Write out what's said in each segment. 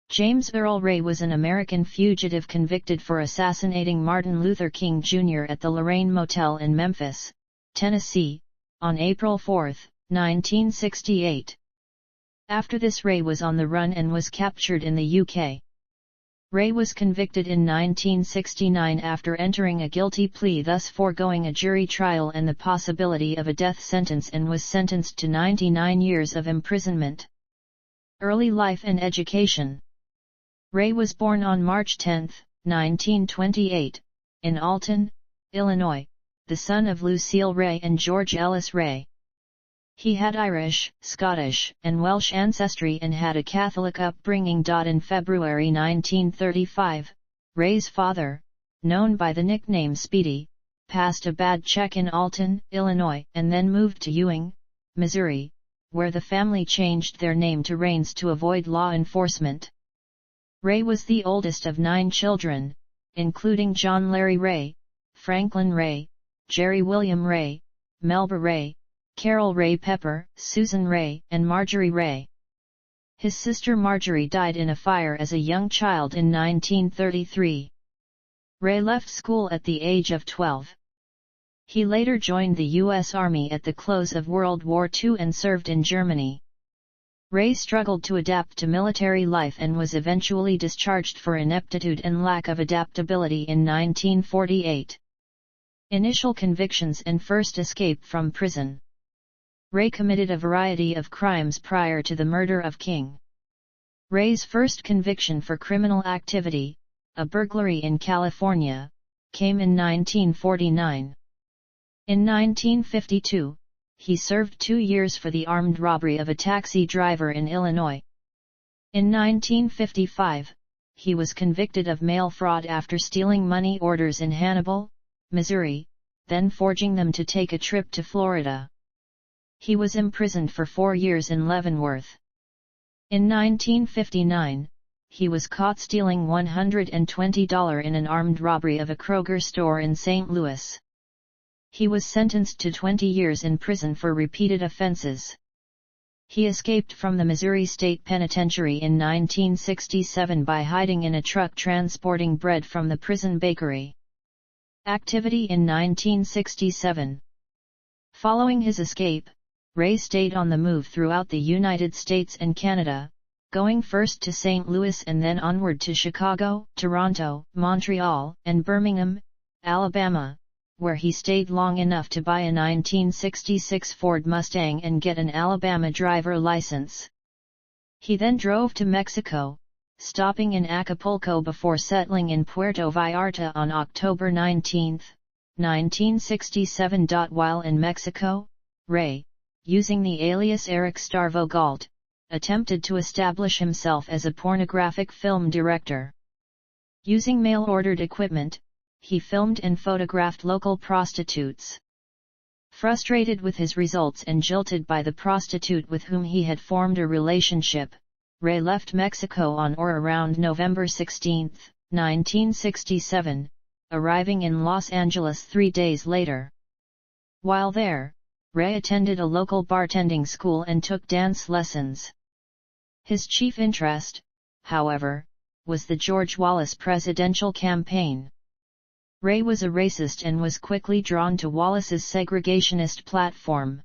James Earl Ray was an American fugitive convicted for assassinating Martin Luther King Jr. at the Lorraine Motel in Memphis, Tennessee, on April 4, 1968. After this, Ray was on the run and was captured in the UK. Ray was convicted in 1969 after entering a guilty plea, thus foregoing a jury trial and the possibility of a death sentence, and was sentenced to 99 years of imprisonment. Early life and education. Ray was born on March 10, 1928, in Alton, Illinois, the son of Lucille Ray and George Ellis Ray. He had Irish, Scottish, and Welsh ancestry and had a Catholic upbringing. In February 1935, Ray's father, known by the nickname Speedy, passed a bad check in Alton, Illinois, and then moved to Ewing, Missouri, where the family changed their name to Raines to avoid law enforcement. Ray was the oldest of 9 children, including John Larry Ray, Franklin Ray, Jerry William Ray, Melba Ray, Carol Ray Pepper, Susan Ray, and Marjorie Ray. His sister Marjorie died in a fire as a young child in 1933. Ray left school at the age of 12. He later joined the U.S. Army at the close of World War II and served in Germany. Ray struggled to adapt to military life and was eventually discharged for ineptitude and lack of adaptability in 1948. Initial convictions and first escape from prison. Ray committed a variety of crimes prior to the murder of King. Ray's first conviction for criminal activity, a burglary in California, came in 1949. In 1952, he served 2 years for the armed robbery of a taxi driver in Illinois. In 1955, he was convicted of mail fraud after stealing money orders in Hannibal, Missouri, then forging them to take a trip to Florida. He was imprisoned for 4 years in Leavenworth. In 1959, he was caught stealing $120 in an armed robbery of a Kroger store in St. Louis. He was sentenced to 20 years in prison for repeated offenses. He escaped from the Missouri State Penitentiary in 1967 by hiding in a truck transporting bread from the prison bakery. Activity in 1967. Following his escape, Ray stayed on the move throughout the United States and Canada, going first to St. Louis and then onward to Chicago, Toronto, Montreal, and Birmingham, Alabama, where he stayed long enough to buy a 1966 Ford Mustang and get an Alabama driver license. He then drove to Mexico, stopping in Acapulco before settling in Puerto Vallarta on October 19, 1967. While in Mexico, Ray, using the alias Eric Starvo Galt, attempted to establish himself as a pornographic film director. Using mail-ordered equipment, he filmed and photographed local prostitutes. Frustrated with his results and jilted by the prostitute with whom he had formed a relationship, Ray left Mexico on or around November 16, 1967, arriving in Los Angeles 3 days later. While there, Ray attended a local bartending school and took dance lessons. His chief interest, however, was the George Wallace presidential campaign. Ray was a racist and was quickly drawn to Wallace's segregationist platform.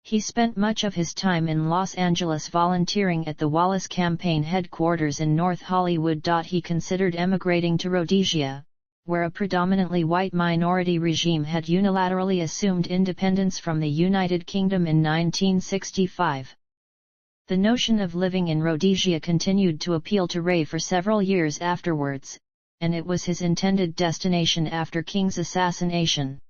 He spent much of his time in Los Angeles volunteering at the Wallace campaign headquarters in North Hollywood. He considered emigrating to Rhodesia, where a predominantly white minority regime had unilaterally assumed independence from the United Kingdom in 1965. The notion of living in Rhodesia continued to appeal to Ray for several years afterwards, and it was his intended destination after King's assassination.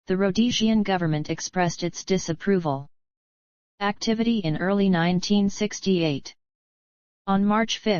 The Rhodesian government expressed its disapproval. Activity in early 1968. On March 5,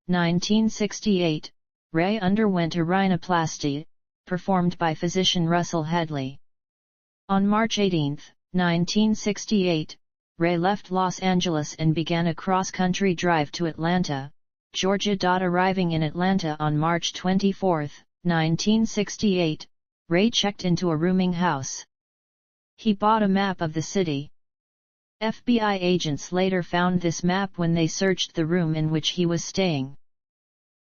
1968, Ray underwent a rhinoplasty, performed by physician Russell Hadley. On March 18, 1968, Ray left Los Angeles and began a cross-country drive to Atlanta, Georgia. Arriving in Atlanta on March 24, 1968, Ray checked into a rooming house. He bought a map of the city. FBI agents later found this map when they searched the room in which he was staying.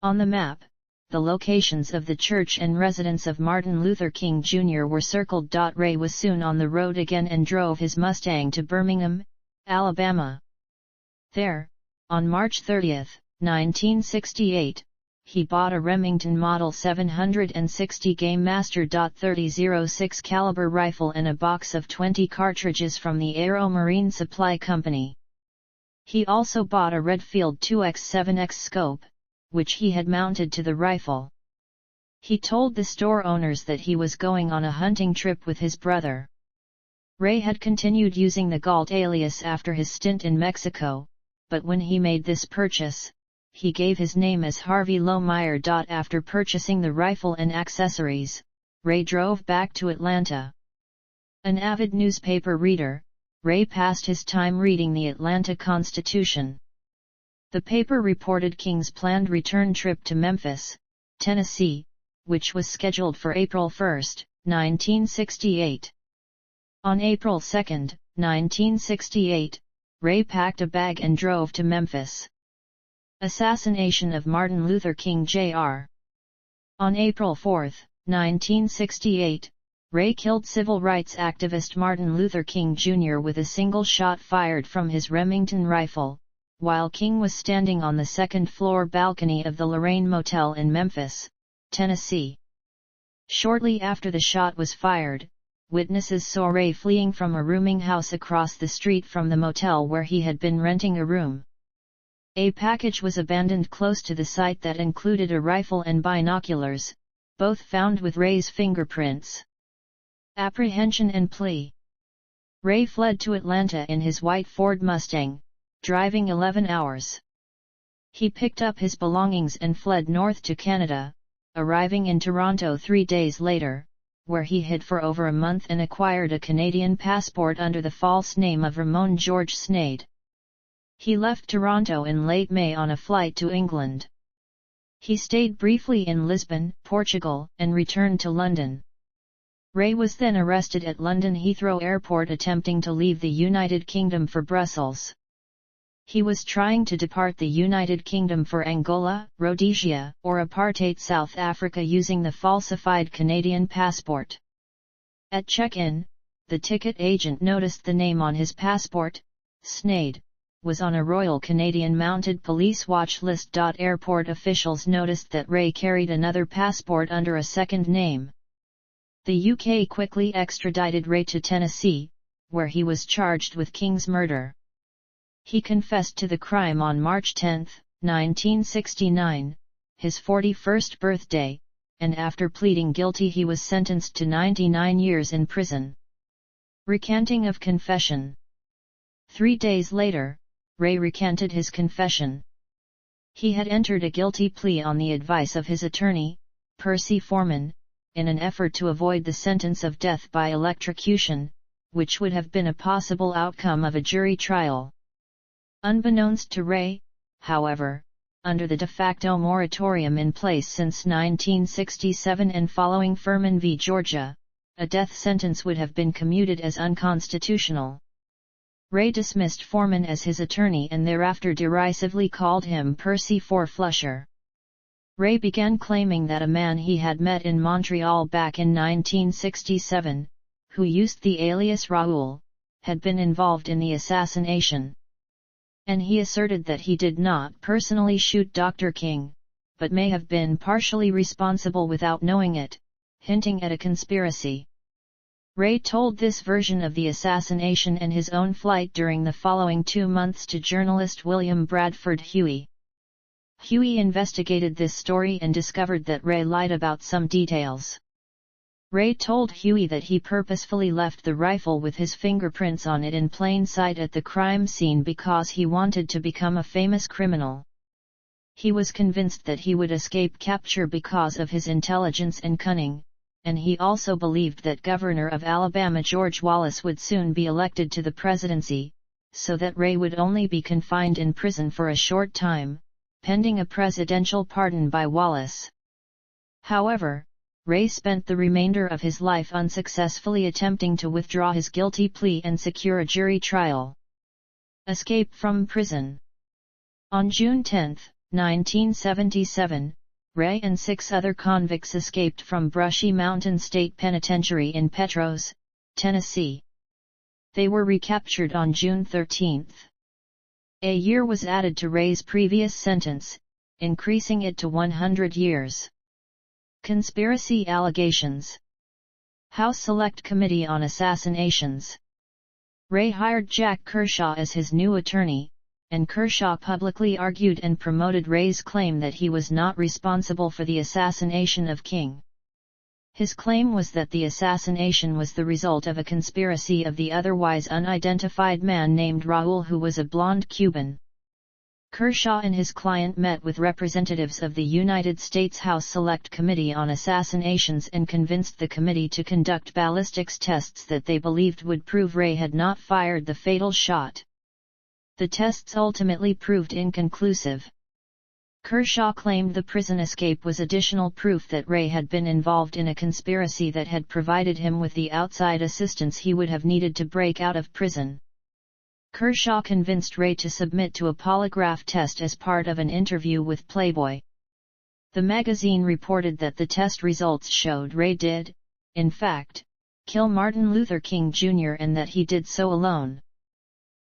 On the map, the locations of the church and residence of Martin Luther King Jr. were circled. Ray was soon on the road again and drove his Mustang to Birmingham, Alabama. There, on March 30, 1968, he bought a Remington Model 760 Game Master .30-06 caliber rifle and a box of 20 cartridges from the Aero Marine Supply Company. He also bought a Redfield 2x7x scope, which he had mounted to the rifle. He told the store owners that he was going on a hunting trip with his brother. Ray had continued using the Galt alias after his stint in Mexico, but when he made this purchase, he gave his name as Harvey Lohmeyer. After purchasing the rifle and accessories, Ray drove back to Atlanta. An avid newspaper reader, Ray passed his time reading the Atlanta Constitution. The paper reported King's planned return trip to Memphis, Tennessee, which was scheduled for April 1, 1968. On April 2, 1968, Ray packed a bag and drove to Memphis. Assassination of Martin Luther King Jr. On April 4, 1968, Ray killed civil rights activist Martin Luther King Jr. with a single shot fired from his Remington rifle, while King was standing on the second-floor balcony of the Lorraine Motel in Memphis, Tennessee. Shortly after the shot was fired, witnesses saw Ray fleeing from a rooming house across the street from the motel where he had been renting a room. A package was abandoned close to the site that included a rifle and binoculars, both found with Ray's fingerprints. Apprehension and plea. Ray fled to Atlanta in his white Ford Mustang, driving 11 hours. He picked up his belongings and fled north to Canada, arriving in Toronto 3 days later, where he hid for over a month and acquired a Canadian passport under the false name of Ramon George Snade. He left Toronto in late May on a flight to England. He stayed briefly in Lisbon, Portugal, and returned to London. Ray was then arrested at London Heathrow Airport attempting to leave the United Kingdom for Brussels. He was trying to depart the United Kingdom for Angola, Rhodesia, or apartheid South Africa using the falsified Canadian passport. At check-in, the ticket agent noticed the name on his passport, Snade, was on a Royal Canadian Mounted Police watch list. Airport officials noticed that Ray carried another passport under a second name. The UK quickly extradited Ray to Tennessee, where he was charged with King's murder. He confessed to the crime on March 10, 1969, his 41st birthday, and after pleading guilty he was sentenced to 99 years in prison. Recanting of confession. 3 days later, Ray recanted his confession. He had entered a guilty plea on the advice of his attorney, Percy Foreman, in an effort to avoid the sentence of death by electrocution, which would have been a possible outcome of a jury trial. Unbeknownst to Ray, however, under the de facto moratorium in place since 1967 and following Furman v. Georgia, a death sentence would have been commuted as unconstitutional. Ray dismissed Foreman as his attorney and thereafter derisively called him Percy Four-Flusher. Ray began claiming that a man he had met in Montreal back in 1967, who used the alias Raoul, had been involved in the assassination. And he asserted that he did not personally shoot Dr. King, but may have been partially responsible without knowing it, hinting at a conspiracy. Ray told this version of the assassination and his own flight during the following 2 months to journalist William Bradford Huey. Huey investigated this story and discovered that Ray lied about some details. Ray told Huey that he purposefully left the rifle with his fingerprints on it in plain sight at the crime scene because he wanted to become a famous criminal. He was convinced that he would escape capture because of his intelligence and cunning, and he also believed that Governor of Alabama George Wallace would soon be elected to the presidency, so that Ray would only be confined in prison for a short time, pending a presidential pardon by Wallace. However, Ray spent the remainder of his life unsuccessfully attempting to withdraw his guilty plea and secure a jury trial. Escape from prison. On June 10, 1977, Ray and 6 other convicts escaped from Brushy Mountain State Penitentiary in Petros, Tennessee. They were recaptured on June 13. A year was added to Ray's previous sentence, increasing it to 100 years. Conspiracy allegations. House Select Committee on Assassinations. Ray hired Jack Kershaw as his new attorney, and Kershaw publicly argued and promoted Ray's claim that he was not responsible for the assassination of King. His claim was that the assassination was the result of a conspiracy of the otherwise unidentified man named Raul, who was a blonde Cuban. Kershaw and his client met with representatives of the United States House Select Committee on Assassinations and convinced the committee to conduct ballistics tests that they believed would prove Ray had not fired the fatal shot. The tests ultimately proved inconclusive. Kershaw claimed the prison escape was additional proof that Ray had been involved in a conspiracy that had provided him with the outside assistance he would have needed to break out of prison. Kershaw convinced Ray to submit to a polygraph test as part of an interview with Playboy. The magazine reported that the test results showed Ray did, in fact, kill Martin Luther King Jr. and that he did so alone.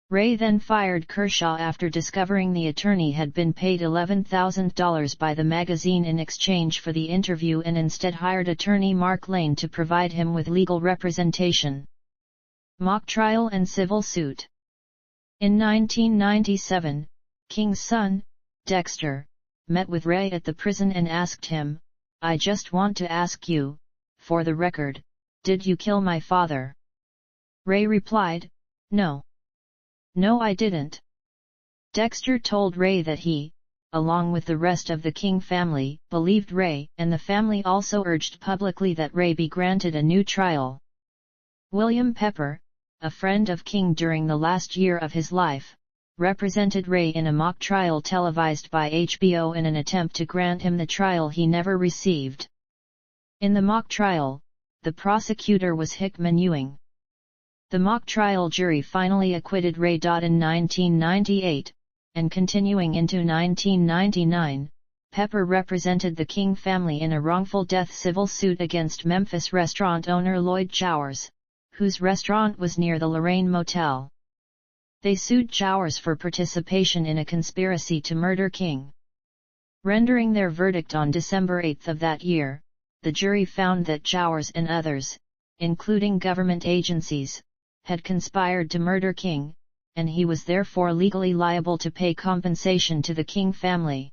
Ray then fired Kershaw after discovering the attorney had been paid $11,000 by the magazine in exchange for the interview and instead hired attorney Mark Lane to provide him with legal representation. Mock trial and civil suit. In 1997, King's son, Dexter, met with Ray at the prison and asked him, "I just want to ask you, for the record, did you kill my father?" Ray replied, "No. No, I didn't." Dexter told Ray that he, along with the rest of the King family, believed Ray, and the family also urged publicly that Ray be granted a new trial. William Pepper, a friend of King during the last year of his life, represented Ray in a mock trial televised by HBO in an attempt to grant him the trial he never received. In the mock trial, the prosecutor was Hickman Ewing. The mock trial jury finally acquitted Ray. In 1998, and continuing into 1999, Pepper represented the King family in a wrongful death civil suit against Memphis restaurant owner Lloyd Jowers, whose restaurant was near the Lorraine Motel. They sued Jowers for participation in a conspiracy to murder King. Rendering their verdict on December 8 of that year, the jury found that Jowers and others, including government agencies, had conspired to murder King, and he was therefore legally liable to pay compensation to the King family.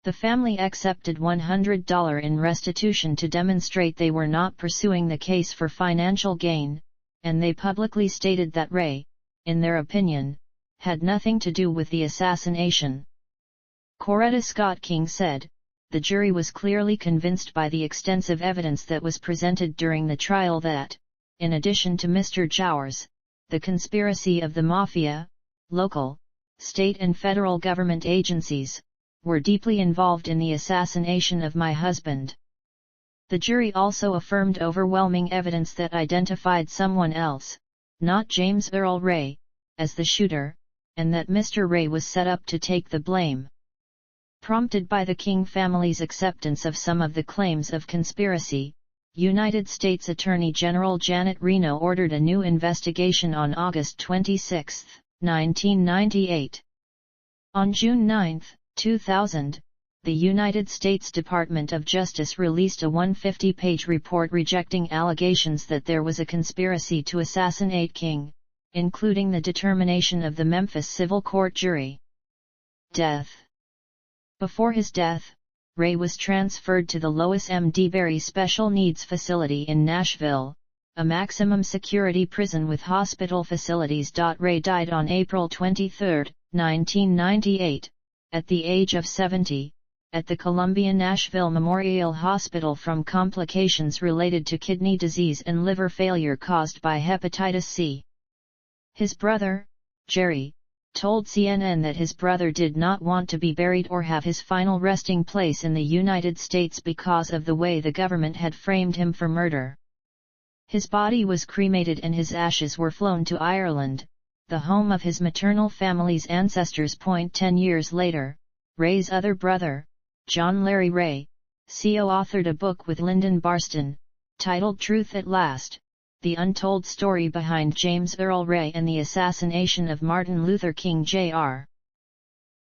The family accepted $100 in restitution to demonstrate they were not pursuing the case for financial gain, and they publicly stated that Ray, in their opinion, had nothing to do with the assassination. Coretta Scott King said, "The jury was clearly convinced by the extensive evidence that was presented during the trial that, in addition to Mr. Jowers, the conspiracy of the mafia, local, state and federal government agencies, were deeply involved in the assassination of my husband." The jury also affirmed overwhelming evidence that identified someone else, not James Earl Ray, as the shooter, and that Mr. Ray was set up to take the blame. Prompted by the King family's acceptance of some of the claims of conspiracy, United States Attorney General Janet Reno ordered a new investigation on August 26, 1998. On June 9, 2000, the United States Department of Justice released a 150-page report rejecting allegations that there was a conspiracy to assassinate King, including the determination of the Memphis Civil Court jury. Death. Before his death, Ray was transferred to the Lois M. DeBerry Special Needs Facility in Nashville, a maximum security prison with hospital facilities. Ray died on April 23, 1998, at the age of 70, at the Columbia Nashville Memorial Hospital from complications related to kidney disease and liver failure caused by hepatitis C. His brother, Jerry, told CNN that his brother did not want to be buried or have his final resting place in the United States because of the way the government had framed him for murder. His body was cremated and his ashes were flown to Ireland, the home of his maternal family's ancestors. 10 years later, Ray's other brother, John Larry Ray, co-authored a book with Lyndon Barston, titled Truth at Last, The Untold Story Behind James Earl Ray and the Assassination of Martin Luther King Jr.